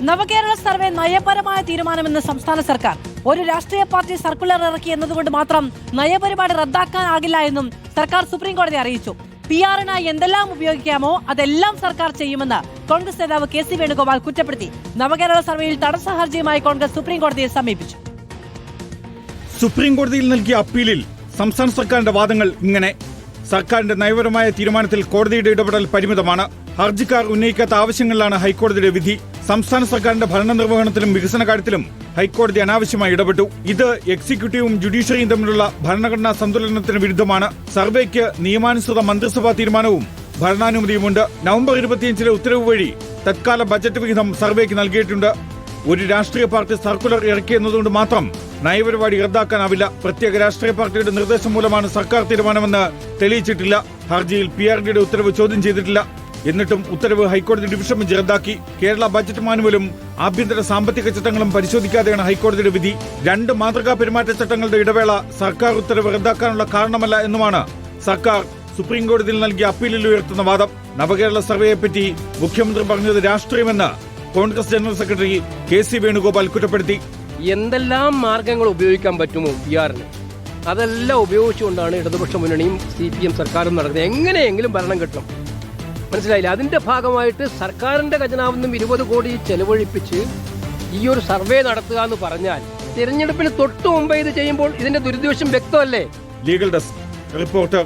നവകേരള survey നയപരമായ തീരുമാനമെന്ന് സംസ്ഥാന സർക്കാർ. ഒരു രാഷ്ട്രീയ പാർട്ടി സർക്കുലർ ഇറക്കി എന്നതുകൊണ്ട് മാത്രം നയപരിപാടി റദ്ദാക്കാനാകില്ല എന്നും സർക്കാർ സുപ്രീം കോടതിയെ അറിയിച്ചു. PR-നായി എന്തെല്ലാം ഉപയോഗിക്കാമോ അതെല്ലാം സർക്കാർ ചെയ്യുമെന്ന് കോൺഗ്രസ് നേതാവ് KC വേണുഗോപാൽ കുറ്റപ്പെടുത്തി. നവകേരള സർവേയിൽ തടസ്സ ഹർജിയുമായി കോൺഗ്രസ് സുപ്രീം കോടതിയെ സമീപിച്ചു. സുപ്രീം കോടതിയിൽ നൽകിയ അപ്പീലിൽ സംസ്ഥാന സർക്കാരിന്റെ വാദങ്ങൾ ഇങ്ങനെ: സർക്കാരിന്റെ നയപരമായ തീരുമാനത്തിൽ കോടതിയുടെ ഇടപെടൽ പരിമിതമാണ്. ഹർജിക്കാർ ഉന്നയിക്കാത്ത ആവശ്യങ്ങളിലാണ് ഹൈക്കോടതിയുടെ വിധി. സംസ്ഥാന സർക്കാരിന്റെ ഭരണ നിർവഹണത്തിലും വികസന കാര്യത്തിലും ഹൈക്കോടതി അനാവശ്യമായി ഇടപെട്ടു. ഇത് എക്സിക്യൂട്ടീവും ജുഡീഷ്യറിയും തമ്മിലുള്ള ഭരണഘടനാ സന്തുലനത്തിന് വിരുദ്ധമാണ്. സർവേക്ക് നിയമാനുസൃത മന്ത്രിസഭാ തീരുമാനവും ഭരണാനുമതിയുമുണ്ട്. നവംബർ 25 ഉത്തരവ് വഴി തത്കാല ബജറ്റ് വിഹിതം സർവേക്ക് നൽകിയിട്ടുണ്ട്. ഒരു രാഷ്ട്രീയ പാർട്ടി സർക്കുലർ ഇറക്കിയെന്നതുകൊണ്ട് മാത്രം നയപരിപാടി റദ്ദാക്കാനാവില്ല. പ്രത്യേക രാഷ്ട്രീയ പാർട്ടിയുടെ നിർദ്ദേശം മൂലമാണ് സർക്കാർ തീരുമാനമെന്ന് തെളിയിച്ചിട്ടില്ല. ഹർജിയിൽ PRDയുടെ ഉത്തരവ് ചോദ്യം ചെയ്തിട്ടില്ല. എന്നിട്ടും ഉത്തരവ് ഹൈക്കോടതി ഡിവിഷൻ ബെഞ്ച് റദ്ദാക്കി. കേരള ബജറ്റ് മാനുവലും ആഭ്യന്തര സാമ്പത്തിക ചട്ടങ്ങളും പരിശോധിക്കാതെയാണ് ഹൈക്കോടതിയുടെ വിധി. 2 മാതൃകാ പെരുമാറ്റച്ചട്ടങ്ങളുടെ ഇടവേള സർക്കാർ ഉത്തരവ് റദ്ദാക്കാനുള്ള കാരണമല്ല എന്നുമാണ് സർക്കാർ സുപ്രീം കോടതിയിൽ നൽകിയ അപ്പീലിൽ ഉയർത്തുന്ന വാദം. നവകേരള സർവേയെപ്പറ്റി മുഖ്യമന്ത്രി പറഞ്ഞത് രാഷ്ട്രീയമെന്ന് Congress general secretary KC Venugopal കുറ്റപ്പെടുത്തി. എന്തെല്ലാം മാർഗങ്ങൾ ഉപയോഗിക്കാൻ പറ്റുമോ PR-ന് അതെല്ലാം ഉപയോഗിച്ചുകൊണ്ടാണ് ഇടതുപക്ഷ മുന്നണിയും CPM സർക്കാരും നടക്കുന്നത്. എങ്ങനെയെങ്കിലും ഭരണം കിട്ടണം, മനസ്സിലായില്ല. അതിന്റെ ഭാഗമായിട്ട് സർക്കാരിന്റെ ഖജനാവിൽ 20 കോടി ചെലവഴിപ്പിച്ച് ഈ ഒരു സർവേ നടത്തുക എന്ന് പറഞ്ഞാൽ തിരഞ്ഞെടുപ്പിന് തൊട്ടു മുമ്പ് ഇത് ചെയ്യുമ്പോൾ ഇതിന്റെ ദുരുദ്ദേശം വ്യക്തമല്ലേ? Legal desk reporter.